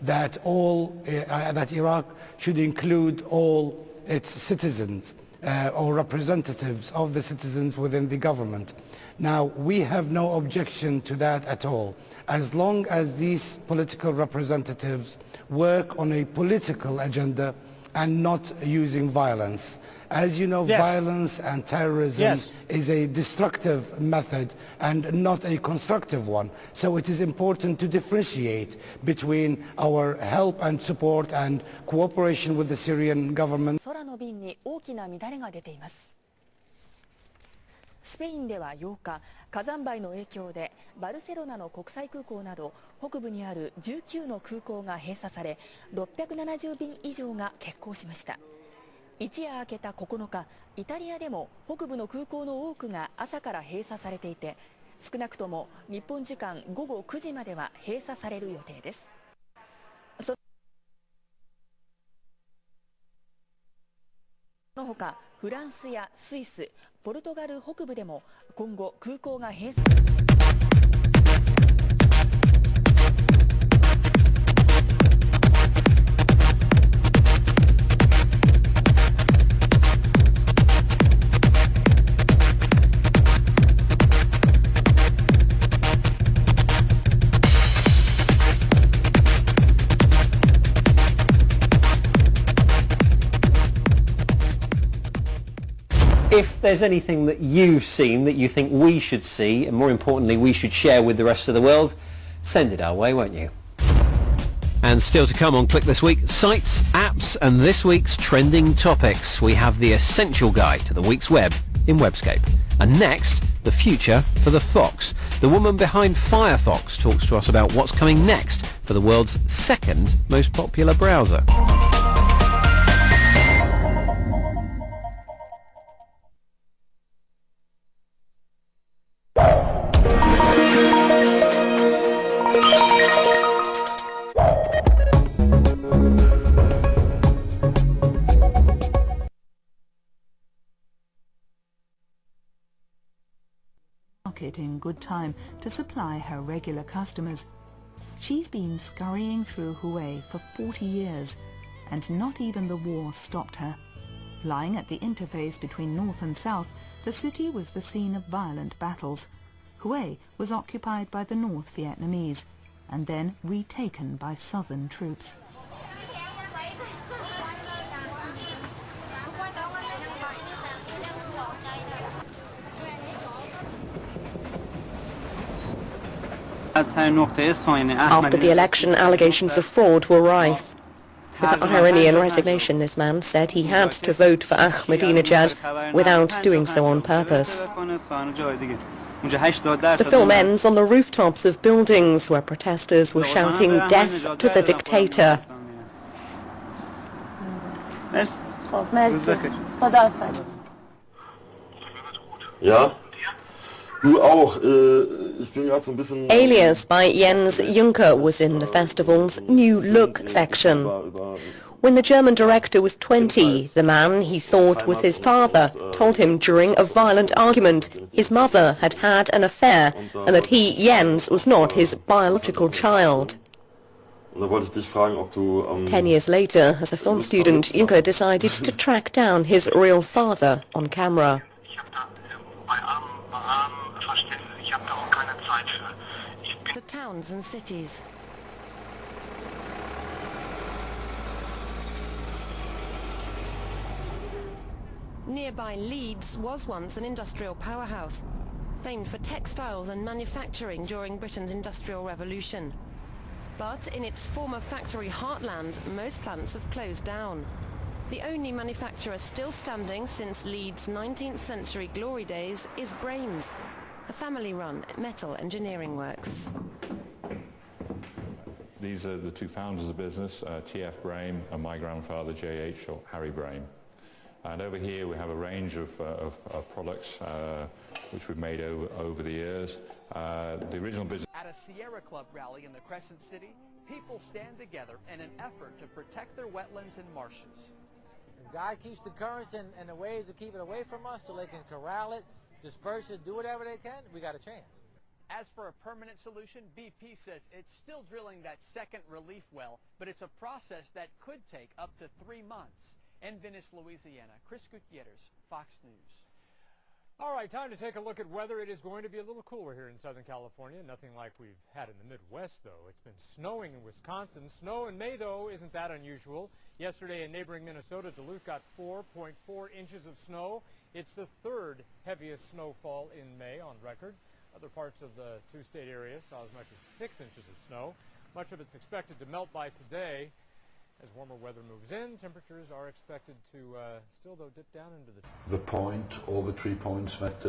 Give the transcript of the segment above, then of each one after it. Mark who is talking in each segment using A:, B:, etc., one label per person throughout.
A: that that Iraq should include all its citizens or representatives of the citizens within the government. Now, we have no objection to that at all, as long as these political representatives work on a political agenda and not using violence. As you know, violence and terrorism is a destructive method and not a constructive one. So it is important to differentiate between our help and support and cooperation with the Syrian government.
B: 空の便に大きな乱れが出ています。スペインでは8日、火山灰の影響でバルセロナの国際空港など北部にある19の空港が閉鎖され、670便以上が欠航しました。一夜明けた9日、イタリアでも北部の空港の多くが朝から閉鎖されていて、少なくとも日本時間午後9時までは閉鎖される予定です。そのほか、フランスやスイス、ポルトガル北部でも今後空港が閉鎖。
C: If there's anything that you've seen that you think we should see, and more importantly we should share with the rest of the world, send it our way, won't you? And still to come on Click This Week, sites, apps and this week's trending topics. We have the essential guide to the week's web in Webscape. And next, the future for the Fox. The woman behind Firefox talks to us about what's coming next for the world's second most popular browser.
D: In good time to supply her regular customers. She's been scurrying through Hue for 40 years, and not even the war stopped her. Lying at the interface between north and south, the city was the scene of violent battles. Hue was occupied by the North Vietnamese, and then retaken by southern troops.
E: After the election, allegations of fraud were rife. With irony and resignation, this man said he had to vote for Ahmadinejad without doing so on purpose. The film ends on the rooftops of buildings where protesters were shouting "Death to the dictator."
F: Ja? Du auch. Ich bin gerade so ein bisschen...
E: Alias by Jens Juncker was in the festival's New Look section. When the German director was 20, the man he thought was his father told him during a violent argument his mother had had an affair and that he, Jens, was not his biological child. 10 years later, as a film student, Juncker decided to track down his real father on camera.
B: The towns and cities. Nearby Leeds was once an industrial powerhouse, famed for textiles and manufacturing during Britain's Industrial Revolution. But in its former factory heartland, most plants have closed down. The only manufacturer still standing since Leeds' 19th century glory days is Brains, a family-run metal engineering works.
G: These are the two founders of the business, T.F. Brame and my grandfather, J.H. or Harry Brame. And over here we have a range of products which we've made over the years. The original business...
H: At a Sierra Club rally in the Crescent City, people stand together in an effort to protect their wetlands and marshes.
I: God keeps the currents and the waves to keep it away from us so they can corral it, disperse it, do whatever they can, we got a chance.
H: As for a permanent solution, BP says it's still drilling that second relief well, but it's a process that could take up to 3 months. In Venice, Louisiana, Chris Gutierrez, Fox News.
I: All right, time to take a look at weather. It is going to be a little cooler here in Southern California. Nothing like we've had in the Midwest, though. It's been snowing in Wisconsin. Snow in May, though, isn't that unusual. Yesterday in neighboring Minnesota, Duluth got 4.4 inches of snow. It's the third heaviest snowfall in May on record. Other parts of the two-state area saw as much as 6 inches of snow. Much of it's expected to melt by today. As warmer weather moves in, temperatures are expected to still, though, dip down into the
F: point, all the 3 points that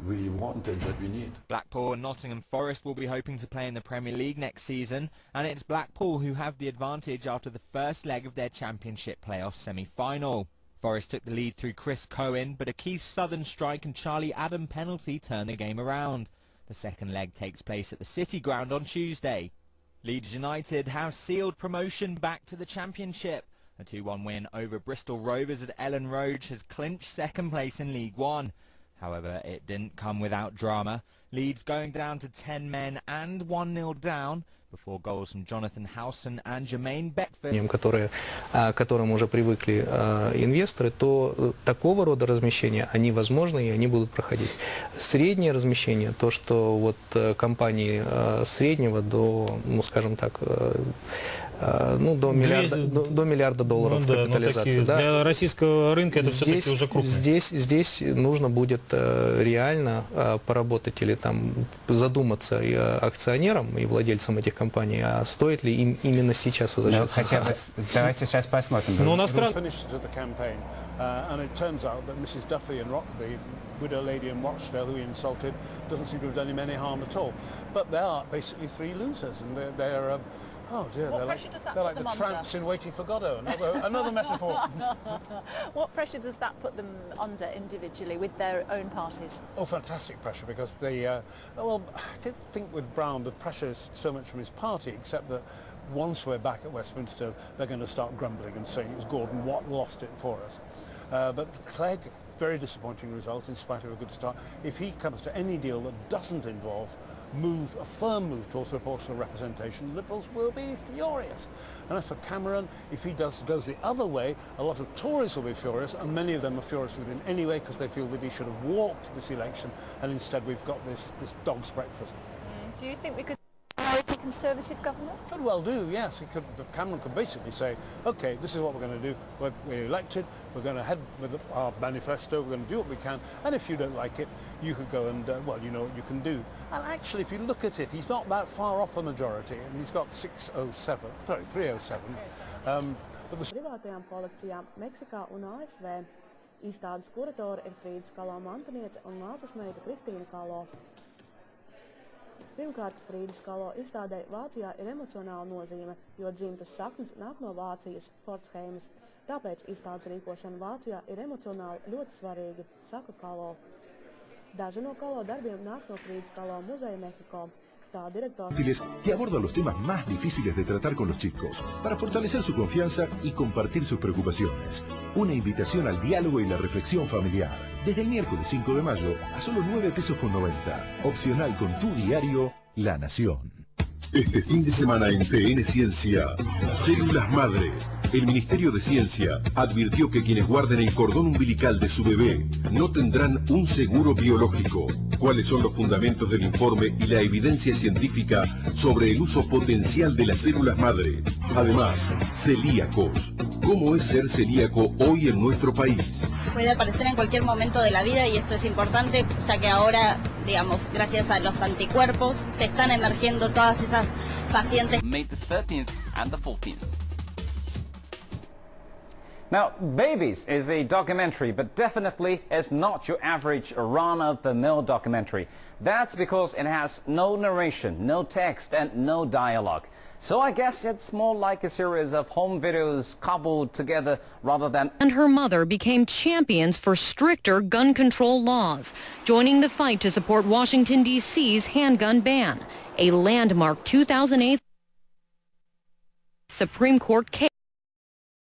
F: we wanted, that we need.
J: Blackpool and Nottingham Forest will be hoping to play in the Premier League next season, and it's Blackpool who have the advantage after the first leg of their Championship playoff semi-final. Forest took the lead through Chris Cohen, but a Keith Southern strike and Charlie Adam penalty turned the game around. The second leg takes place at the City Ground on Tuesday. Leeds United have sealed promotion back to the Championship. A 2-1 win over Bristol Rovers at Ellen Road has clinched second place in League One. However, it didn't come without drama. Leeds going down to 10 men and 1-0 down before goals from Jonathan Howson and Jermaine Beckford.
K: К которым уже привыкли инвесторы, то такого рода размещения, они возможны и они будут проходить. Среднее размещение, то, что вот компании среднего до, ну скажем так, ну, до миллиарда долларов капитализации. Да.
L: Для российского рынка это все-таки уже крупно.
K: Здесь нужно будет реально поработать или там задуматься и акционерам, и владельцам этих компаний, а стоит ли им именно сейчас возвращаться.
M: Хотя бы давайте сейчас посмотрим.
L: Но у нас
N: widow lady in Rochdale who he insulted doesn't seem to have done him any harm at all. But there are basically 3 losers, and they're oh dear, they're like the tramps in Waiting for Godot. Another metaphor.
O: What pressure does that put them under individually with their own parties?
N: Oh, fantastic pressure, because they, well, I don't think with Brown the pressure is so much from his party, except that once we're back at Westminster, they're going to start grumbling and saying it was Gordon Watt lost it for us. But Clegg, very disappointing result in spite of a good start. If he comes to any deal that doesn't involve a firm move towards proportional representation, Liberals will be furious. And as for Cameron, if he goes the other way, a lot of Tories will be furious, and many of them are furious with him anyway because they feel that he should have walked this election, and instead we've got this dog's breakfast.
O: Do you think we could a Conservative government?
N: Could well do, yes. Cameron could basically say, OK, this is what we're going to do. We're elected, we're going to head with our manifesto, we're going to do what we can, and if you don't like it, you could go and, well, you know what you can do. And actually, if you look at it, he's not that far off the majority, and he's got 307.
P: Privātajām kolekcijām Meksikā un ASV izstādes kuratori ir Frīdas Kalo mantiniece un māsas meita Kristīna Kalo. Pirmkārt, Frīdas Kalo izstādē Vācijā ir emocionāla nozīme, jo dzimtas saknes nāk no Vācijas, Pfalzheimas. Tāpēc izstādes rīkošana Vācijā ir emocionāli ļoti svarīgi, saka Kalo. Daži no Kalo darbiem nāk no Frīdas Kalo muzeja Mehiko.
Q: Que abordan los temas más difíciles de tratar con los chicos, para fortalecer su confianza y compartir sus preocupaciones. Una invitación al diálogo y la reflexión familiar. Desde el miércoles 5 de mayo a solo 9 pesos con 90. Opcional con tu diario, La Nación.
R: Este fin de semana en TN Ciencia, Células Madre. El Ministerio de Ciencia advirtió que quienes guarden el cordón umbilical de su bebé no tendrán un seguro biológico. ¿Cuáles son los fundamentos del informe y la evidencia científica sobre el uso potencial de las células madre? Además, celíacos. ¿Cómo es ser celíaco hoy en nuestro país?
S: Puede aparecer en cualquier momento de la vida y esto es importante, ya que ahora, digamos, gracias a los anticuerpos, se están emergiendo todas esas pacientes.
T: May the 13th and the 14th.
U: Now, Babies is a documentary, but definitely is not your average run-of-the-mill documentary. That's because it has no narration, no text, and no dialogue. So I guess it's more like a series of home videos cobbled together rather than...
V: And her mother became champions for stricter gun control laws, joining the fight to support Washington, D.C.'s handgun ban, a landmark 2008 Supreme Court case.